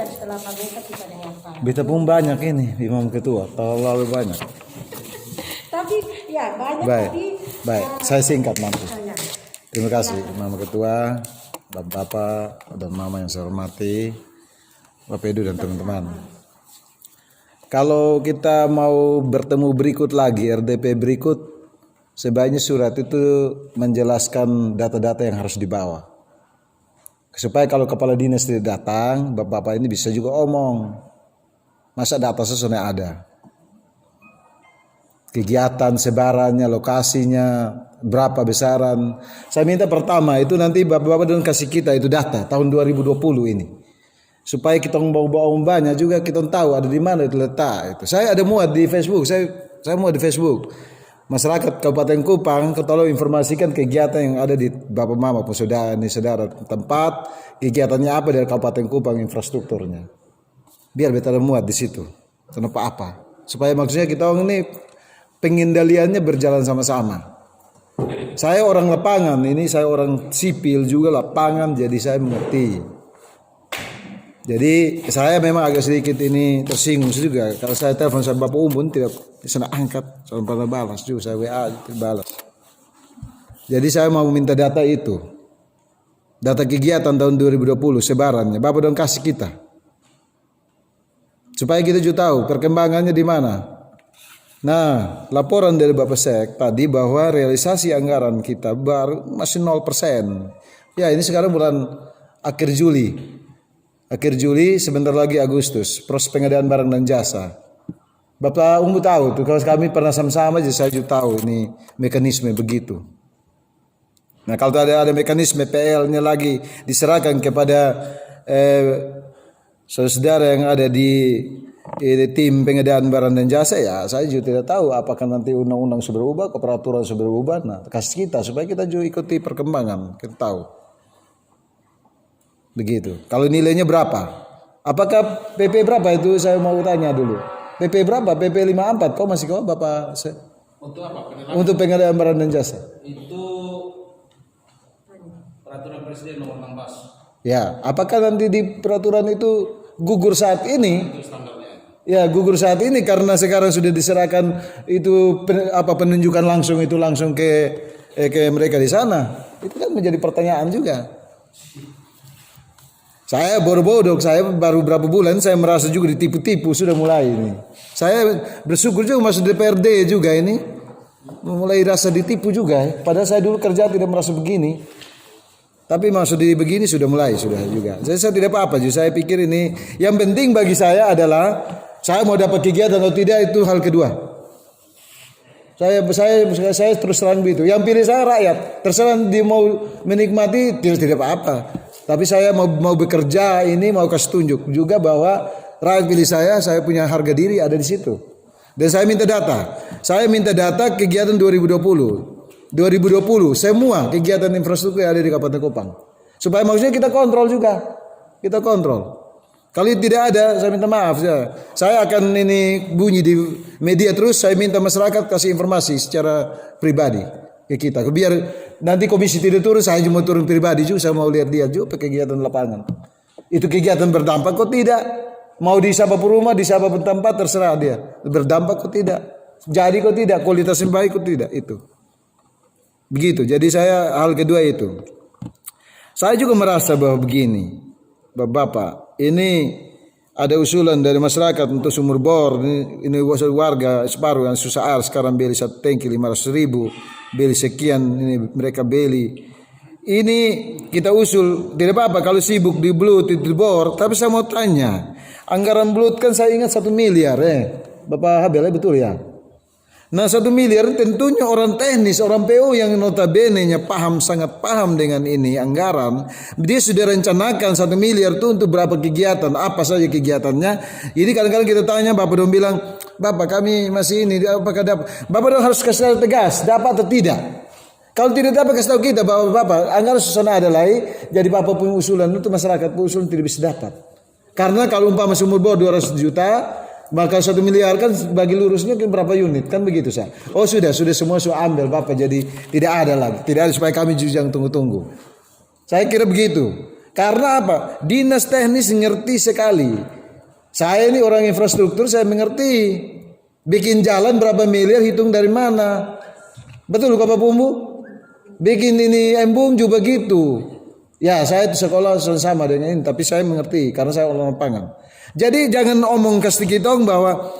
dan setelah Pak Beta kita dengarkan. Beta pun banyak ini Imam Ketua, terlalu banyak. Tapi ya banyak Baik, tadi. baik. Saya singkat nanti. Ya. Terima kasih Imam Ketua, Bapak dan Mama yang saya hormati, Bapak Edu dan teman-teman. Kalau kita mau bertemu berikut lagi, RDP berikut, sebaiknya surat itu menjelaskan data-data yang harus dibawa. Supaya kalau kepala dinas tidak datang, bapak-bapak ini bisa juga omong. Masa data sesuai ada. Kegiatan, sebarannya, lokasinya, berapa besaran. Saya minta pertama itu nanti bapak-bapak dan kasih kita itu data tahun 2020 ini. Supaya kita bawa banyak juga kita tahu ada di mana itu letak itu. Saya ada muat di Facebook, saya muat di Facebook. Masyarakat Kabupaten Kupang tolong informasikan kegiatan yang ada di Bapak Mama pun saudara tempat kegiatannya apa dari Kabupaten Kupang infrastrukturnya. Biar beta muat di situ. Kenapa apa? Supaya maksudnya kita ini pengendaliannya berjalan sama-sama. Saya orang lapangan, ini saya orang sipil juga lapangan, jadi saya mengerti. Jadi saya memang agak sedikit ini tersinggung juga. Kalau saya telepon sama Bapak Umbun tidak bisa angkat, saya pernah balas juga, saya WA balas. Jadi saya mau minta data itu, data kegiatan tahun 2020 sebarannya, Bapak dong kasih kita, supaya kita juga tahu perkembangannya di mana. Nah, laporan dari Bapak Sek tadi bahwa realisasi anggaran kita baru masih 0%. Ya ini sekarang bulan akhir Juli. Akhir Juli, sebentar lagi Agustus, proses pengadaan barang dan jasa. Bapak Umbu tahu tuh, kalau kami pernah sama-sama aja saya juga tahu ini mekanisme begitu. Nah kalau ada mekanisme PL-nya lagi diserahkan kepada saudara yang ada di tim pengadaan barang dan jasa, ya saya juga tidak tahu apakah nanti undang-undang sudah berubah, peraturan sudah berubah. Nah kasih kita supaya kita juga ikuti perkembangan, kita tahu. Begitu. Kalau nilainya berapa? Apakah PP berapa itu saya mau tanya dulu. PP berapa? PP 54. Kau masih kau Bapak? Untuk apa? Untuk pengadaan barang dan jasa. Itu peraturan Presiden nomor 16. Ya, apakah nanti di peraturan itu gugur saat ini? Itu standarnya. Ya, gugur saat ini karena sekarang sudah diserahkan itu penunjukan langsung itu langsung ke mereka di sana. Itu kan menjadi pertanyaan juga. Saya bodoh-bodoh, saya baru berapa bulan saya merasa juga ditipu-tipu sudah mulai ini. Saya bersyukur juga masuk DPRD juga ini. Mulai rasa ditipu juga. Padahal saya dulu kerja tidak merasa begini. Tapi masuk di begini sudah juga. Saya tidak apa-apa juga. Saya pikir ini yang penting bagi saya adalah saya mau dapat kegiatan atau tidak itu hal kedua. Saya terus terang begitu. Yang pilih saya rakyat. Terserah dia mau menikmati tidak apa-apa. Tapi saya mau bekerja ini mau kasih tunjuk juga bahwa rakyat pilih saya punya harga diri ada di situ. Dan saya minta data. Saya minta data kegiatan 2020. 2020 semua kegiatan infrastruktur yang ada di Kabupaten Kupang. Supaya maksudnya kita kontrol juga. Kita kontrol. Kalau tidak ada saya minta maaf ya. Saya akan ini bunyi di media terus saya minta masyarakat kasih informasi secara pribadi ke kita. Biar nanti komisi tidak turun, saya cuma turun pribadi juga, saya mau lihat dia juga kegiatan lapangan. Itu kegiatan berdampak kok tidak? Mau di siapapun rumah, di siapapun tempat terserah dia. Berdampak kok tidak? Jadi kok tidak? Kualitasnya baik kok tidak? Itu. Begitu. Jadi saya hal kedua itu. Saya juga merasa bahwa begini, Bapak, ini ada usulan dari masyarakat untuk sumur bor. Ini warga separuh yang susah air sekarang beli satu tangki 500.000. Beli sekian ini mereka beli. Ini kita usul tidak apa-apa kalau sibuk di belut di bor. Tapi saya mau tanya, anggaran belut kan saya ingat 1 miliar Bapak Habel betul ya? Nah 1 miliar tentunya orang teknis, orang PO yang notabene-nya sangat paham dengan ini anggaran. Dia sudah rencanakan 1 miliar itu untuk berapa kegiatan, apa saja kegiatannya. Jadi kadang-kadang kita tanya Bapak dong bilang, Bapak kami masih ini, apakah dapat? Bapak dong harus kasih tahu tegas, dapat atau tidak. Kalau tidak dapat kasih tahu kita bahwa Bapak anggaran susana ada lagi, jadi Bapak punya usulan untuk masyarakat usulan tidak bisa dapat. Karena kalau umpama sumur bor 200 juta, maka 1 miliar kan bagi lurusnya kan berapa unit kan begitu saya. Oh sudah semua ambil Bapak jadi tidak ada lagi. Tidak ada supaya kami juga yang tunggu-tunggu. Saya kira begitu. Karena apa? Dinas teknis ngerti sekali. Saya ini orang infrastruktur, saya mengerti. Bikin jalan berapa miliar, hitung dari mana. Betul Bapak Pumbu? Bikin ini embung juga gitu. Ya, saya itu sekolah sama dengan ini, tapi saya mengerti karena saya orang lapangan. Jadi jangan omong ke kitong bahwa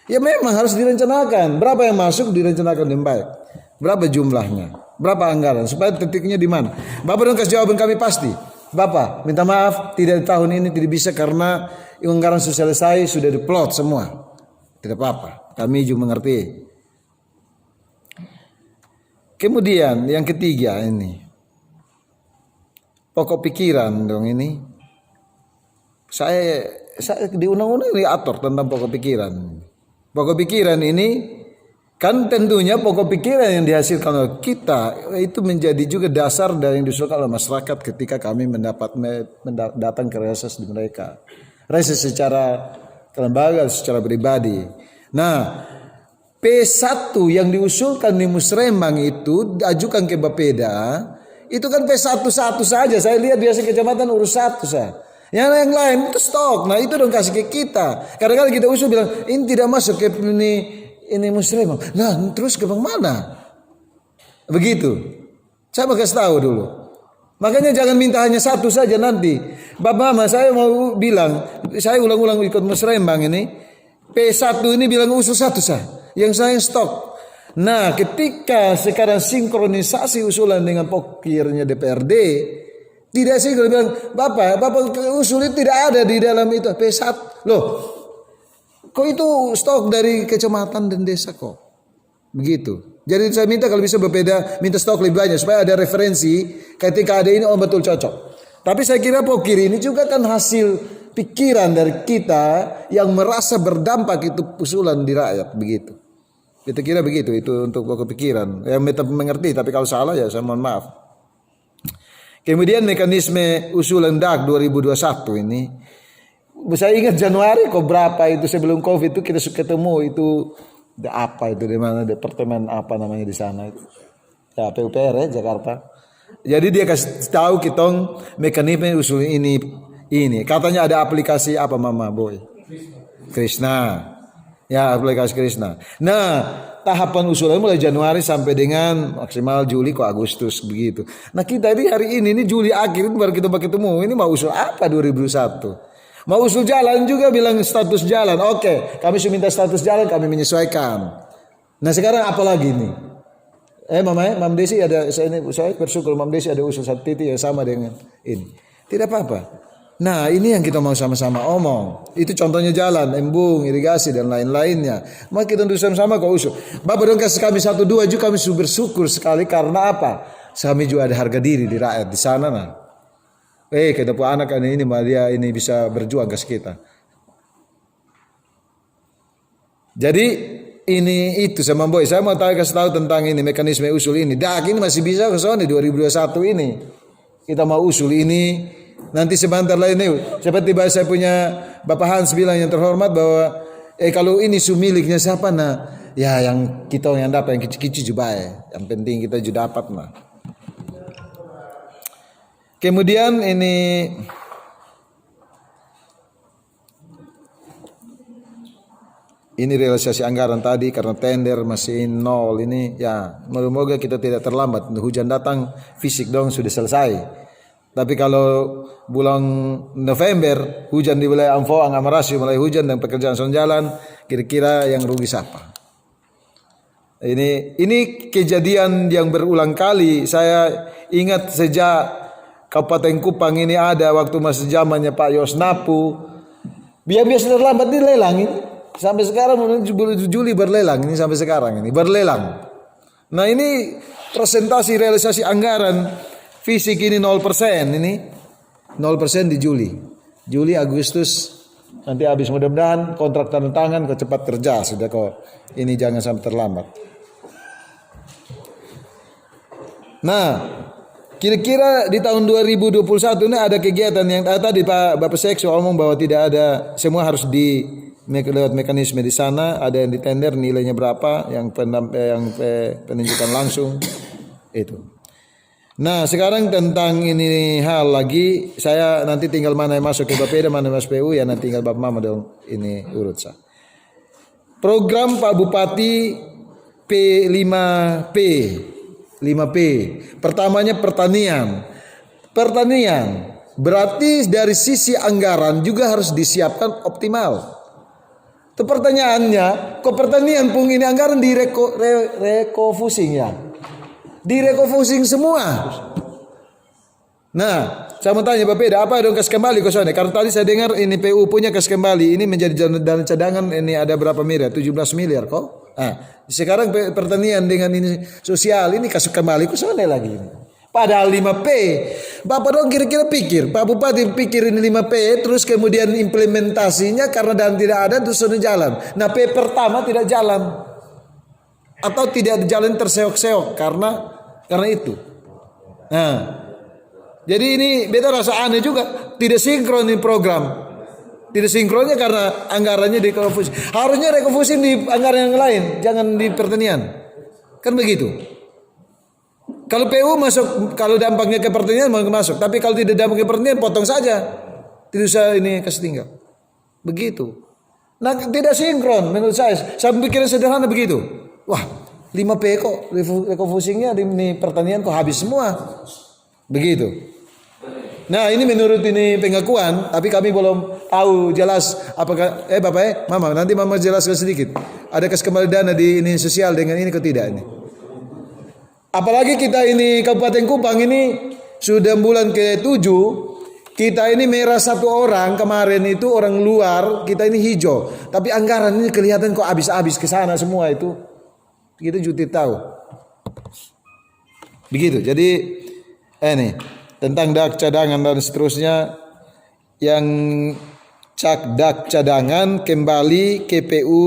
ya memang harus direncanakan. Berapa yang masuk direncanakan dengan baik. Berapa jumlahnya? Berapa anggaran? Supaya titiknya di mana? Bapak dong kasih jawaban kami pasti. Bapak, minta maaf tidak tahun ini tidak bisa karena anggaran sudah selesai, sudah diplot semua. Tidak apa-apa. Kami juga mengerti. Kemudian yang ketiga ini. Pokok pikiran dong ini. Saya di undang-undang diatur tentang pokok pikiran. Pokok pikiran ini kan tentunya pokok pikiran yang dihasilkan oleh kita itu menjadi juga dasar dari yang diusulkan oleh masyarakat ketika kami datang ke reses di mereka. Reses secara kelembagaan, secara pribadi. Nah, P1 yang diusulkan di Musrembang itu diajukan ke Bapeda, itu kan P1 satu saja. Saya lihat biasa kecamatan urus satu saja. Yang lain itu stok. Nah itu dong kasih ke kita. Kadang-kadang kita usul bilang ini tidak masuk ke ini Musrembang. Nah terus ke mana? Begitu. Saya mau kasih tahu dulu. Makanya jangan minta hanya satu saja nanti. Bapak Mama saya mau bilang, saya ulang-ulang ikut Musrembang ini. P1 ini bilang usul satu saja. Yang saya stok. Nah ketika sekarang sinkronisasi usulan dengan pokirnya DPRD. Tidak sih kalau bilang Bapak usul itu tidak ada di dalam itu P1. Loh kok itu stok dari kecamatan dan desa kok. Begitu. Jadi saya minta kalau bisa berbeda minta stok lebih banyak supaya ada referensi ketika ada ini betul cocok. Tapi saya kira pokir ini juga kan hasil pikiran dari kita yang merasa berdampak itu usulan di rakyat begitu. Kita kira begitu itu untuk pokok pikiran. Yang mengerti tapi kalau salah ya saya mohon maaf. Kemudian mekanisme usulan DAK 2021 ini. Saya ingat Januari kok berapa itu sebelum Covid itu kita ketemu itu apa itu di mana departemen apa namanya di sana itu. Ya PUPR ya Jakarta. Jadi dia kasih tahu kita mekanisme usul ini. Katanya ada aplikasi apa Mama Boy? Krishna. Ya aplikasi Krishna. Nah tahapan usulan mulai Januari sampai dengan maksimal Juli ke Agustus begitu. Nah kita ini hari ini Juli akhir baru kita ketemu. Ini mau usul apa 2021? Mau usul jalan juga bilang status jalan. Oke, kami sudah minta status jalan kami menyesuaikan. Nah sekarang apa lagi nih? Mam Desi ada saya bersyukur Mam Desi ada usul satu titik yang sama dengan ini. Tidak apa-apa. Nah ini yang kita mau sama-sama omong. Itu contohnya jalan, embung, irigasi dan lain-lainnya. Maka kita untuk sama-sama kau usul. Bapak dong kasih kami 1-2 juga kami bersyukur sekali karena apa? Kami juga ada harga diri di rakyat di sana nah. Kita punya anak ini dia ini bisa berjuang ke kita. Jadi ini itu sama Boy. Saya mau kasih tahu tentang ini mekanisme usul ini. DAK ini masih bisa ke sana 2021 ini. Kita mau usul ini. Nanti sebentar lagi nih, seperti saya punya Bapak Hans bilang yang terhormat bahwa kalau ini miliknya siapa nah, ya yang kita yang dapat yang kecil-kecil juga ya. Yang penting kita juga dapat mah. Kemudian ini realisasi anggaran tadi karena tender masih nol ini ya, moga-moga kita tidak terlambat. Hujan datang fisik dong sudah selesai. Tapi kalau bulan November hujan di wilayah Amfoang, Amarasi mulai hujan dan pekerjaan soal jalan, kira-kira yang rugi siapa? Ini kejadian yang berulang kali. Saya ingat sejak Kabupaten Kupang ini ada waktu masih zamannya Pak Yosnapu. Biasa terlambat dilelang ini. Sampai sekarang Juli berlelang ini sampai sekarang ini berlelang. Nah ini presentasi realisasi anggaran fisik ini 0% ini 0% di Juli Agustus nanti habis mudah-mudahan kontrak tanda tangan kok cepat kerja sudah kok ini jangan sampai terlambat. Nah kira-kira di tahun 2021 ini ada kegiatan yang tadi Pak Bapak Seksu ngomong bahwa tidak ada semua harus lewat mekanisme di sana ada yang di tender nilainya berapa yang penunjukan langsung itu. Nah sekarang tentang ini hal lagi, saya nanti tinggal mana yang masuk ke Bapeda, mana yang masuk PU ya, nanti tinggal Bapak Mama dong ini urut saya. Program Pak Bupati P5P. 5P. Pertamanya pertanian. Pertanian berarti dari sisi anggaran juga harus disiapkan optimal. Itu pertanyaannya, kok pertanian pun ini anggaran direkofusing ya? Direkofusing semua. Nah, saya mau tanya Bapak Peda, apa dong kas kembali ke sana? Karena tadi saya dengar ini PU punya kas kembali, ini menjadi dana cadangan, ini ada berapa miliar? 17 miliar kok. Nah, sekarang pertanian dengan ini sosial, ini kas kembali ke sana lagi. Padahal 5P. Bapak dong kira-kira pikir, Pak Bupati pikir ini 5P, terus kemudian implementasinya karena dan tidak ada terus jalan. Nah, P pertama tidak jalan. Atau tidak jalan terseok-seok karena itu. Nah, jadi ini beta rasa aneh juga, tidak sinkron ini program. Tidak sinkronnya karena anggarannya direkofusi. Harusnya rekofusi di anggaran yang lain, jangan di pertanian. Kan begitu. Kalau PU masuk, kalau dampaknya ke pertanian mau masuk, tapi kalau tidak dampak ke pertanian potong saja. Tidak usah ini kasih tinggal. Begitu. Nah, tidak sinkron menurut saya. Saya pikiran sederhana begitu. Wah, 5P kok refocusingnya di pertanian kok habis semua. Begitu. Nah, ini menurut ini pengakuan, tapi kami belum tahu jelas apakah Bapak Mama, nanti Mama jelaskan sedikit. Ada kas kembali dana di ini sosial dengan ini kok tidak ini. Apalagi kita ini Kabupaten Kupang ini sudah bulan ke-7, kita ini merah satu orang, kemarin itu orang luar, kita ini hijau. Tapi anggaran ini kelihatan kok habis-habis ke sana semua itu. Kita juga tahu. Begitu. Jadi ini tentang dak cadangan dan seterusnya yang dak cadangan kembali ke PU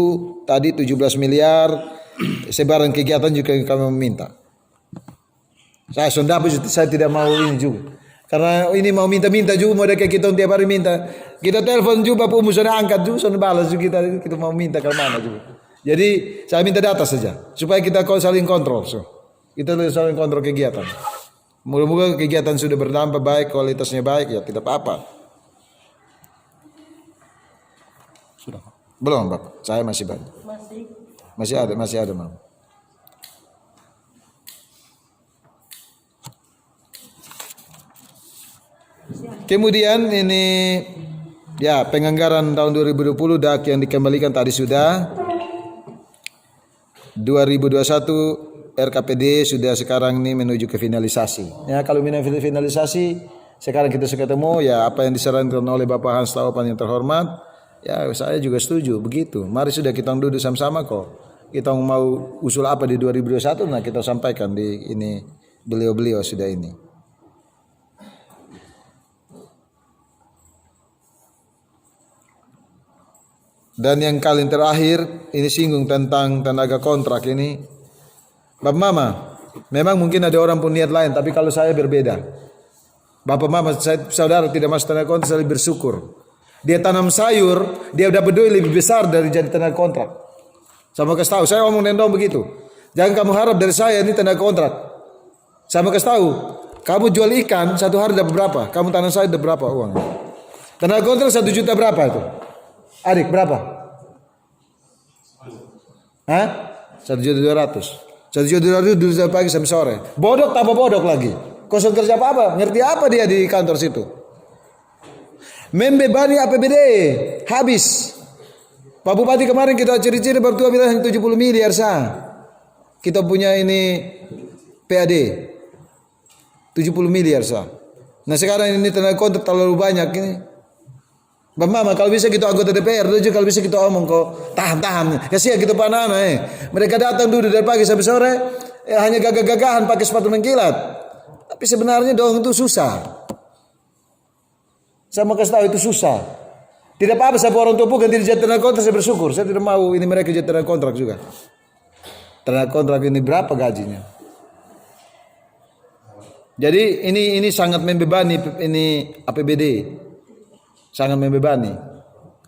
tadi 17 miliar sebaran kegiatan juga yang kami meminta. Saya tidak mau ini juga. Karena ini mau minta-minta juga, mau ada kayak kita tiap hari minta. Kita telepon juga, Pak Umu sudah angkat juga, sudah balas juga kita mau minta ke mana juga. Jadi saya minta data saja, supaya kita saling kontrol. So, kita saling kontrol kegiatan. Moga-moga kegiatan sudah berdampak baik, kualitasnya baik, ya tidak apa-apa. Sudah. Belum, Bapak. Saya masih banyak. Masih ada, Mam. Kemudian ini ya penganggaran tahun 2020 DAK yang dikembalikan tadi sudah. 2021 RKPD sudah sekarang ini menuju ke finalisasi. Ya kalau finalisasi sekarang kita sudah ketemu ya apa yang disarankan oleh Bapak Hans Taupan yang terhormat. Ya saya juga setuju begitu. Mari sudah kita duduk sama-sama kok. Kita mau usul apa di 2021 nah kita sampaikan di ini beliau-beliau sudah ini. Dan yang kali terakhir ini singgung tentang tenaga kontrak ini. Bapak Mama, memang mungkin ada orang pun niat lain, tapi kalau saya berbeda. Bapak Mama, saudara tidak masuk tenaga kontrak, saya bersyukur. Dia tanam sayur, dia udah berdua lebih besar dari jadi tenaga kontrak. Sama kasih tahu, saya ngomong dendong begitu. Jangan kamu harap dari saya ini tenaga kontrak. Sama kasih tahu, kamu jual ikan satu hari dapat berapa? Kamu tanam sayur dapat berapa uang? Tenaga kontrak 1 juta berapa itu? Adik berapa? Hah? 1.200.000. 1.200.000 dulu dari pagi sampai sore. Bodok tambah bodok lagi. Kosong kerja apa? Ngerti apa dia di kantor situ? Membebani APBD habis. Pak Bupati kemarin kita ciri-ciri berdua bilang 70 miliar sah. Kita punya ini PAD 70 miliar sah. Nah sekarang ini tenaga kontrak terlalu banyak ini. Bapak Mama kalau bisa kita anggota DPR juga kalau bisa kita omong kok tahan-tahan. Kasihan kita panana Mereka datang dulu dari pagi sampai sore hanya gagah-gagahan pakai sepatu mengkilat. Tapi sebenarnya dong itu susah. Saya mau kasih tahu itu susah. Tidak apa-apa saya orang tua bukan tidak jadi tenaga kontrak saya bersyukur. Saya tidak mau ini mereka jadi tenaga kontrak juga. Tenaga kontrak ini berapa gajinya? Jadi ini sangat membebani ini APBD. Sangat membebani.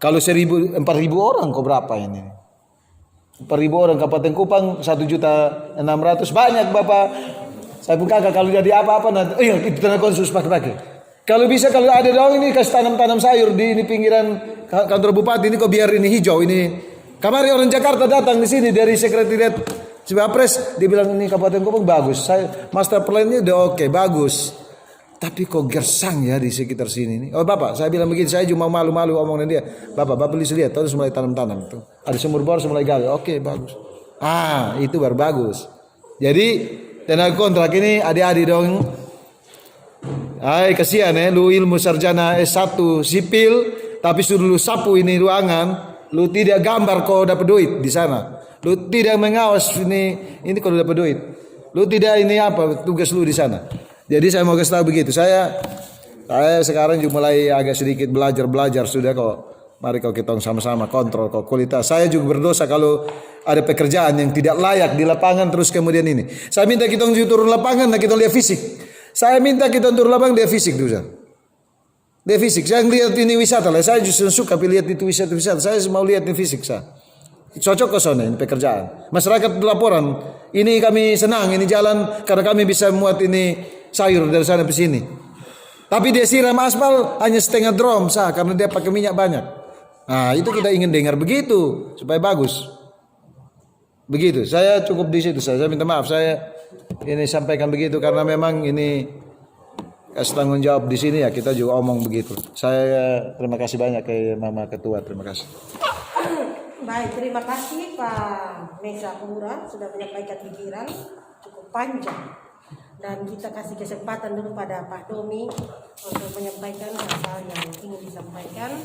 Kalau 4.000 orang kok berapa ini? 4.000 orang Kabupaten Kupang 1.600.000 banyak Bapak Saya pun kagak kalau jadi apa-apa nanti. Oh iya, itu tanah konsus pakai. Kalau bisa kalau ada daun ini kasih tanam sayur di ini pinggiran kantor bupati ini kok biar ini hijau ini. Kemarin orang Jakarta datang di sini dari sekretariat Cibapres, dia bilang ini Kabupaten Kupang bagus. Saya master plan-nya udah oke, bagus. Tapi kok gersang ya di sekitar sini nih. Oh Bapak, saya bilang begini, saya cuma malu-malu omong dengan dia. Bapak bisa lihat, terus mulai tanam-tanam tuh. Ada sumur bor mulai gali. Oke, bagus. Itu baru bagus. Jadi tenaga kontrak ini adik-adik dong. Kasihan ya, lu ilmu sarjana S1 sipil, tapi suruh lu sapu ini ruangan, lu tidak gambar kau dapat duit di sana. Lu tidak mengawas ini kalau dapat duit. Lu tidak ini apa tugas lu di sana. Jadi saya mau kasih tahu begitu. Saya sekarang juga mulai agak sedikit belajar sudah kok. Mari kok kita sama-sama kontrol kok kualitas. Saya juga berdosa kalau ada pekerjaan yang tidak layak di lapangan terus kemudian ini. Saya minta kita turun lapangan, nah kita lihat fisik. Saya minta kita turun lapangan dia fisik dulu. Dia fisik. Saya lihat ini wisata lah. Saya justru suka lihat itu wisata. Saya mau lihat ini fisik saya. Cocok ke sana ini pekerjaan. Masyarakat laporan. Ini kami senang ini jalan karena kami bisa muat ini sayur dari sana ke sini. Tapi dia siram aspal hanya setengah drum karena dia pakai minyak banyak. Nah, itu kita ingin dengar begitu supaya bagus. Begitu. Saya cukup di situ. Saya minta maaf saya ini sampaikan begitu karena memang ini kasih tanggung jawab di sini ya kita juga omong begitu. Saya terima kasih banyak ke Mama Ketua. Terima kasih. Baik, terima kasih Pak Mesa Pura sudah menyampaikan pikiran cukup panjang. Dan kita kasih kesempatan dulu pada Pak Domi untuk menyampaikan hal yang ingin disampaikan.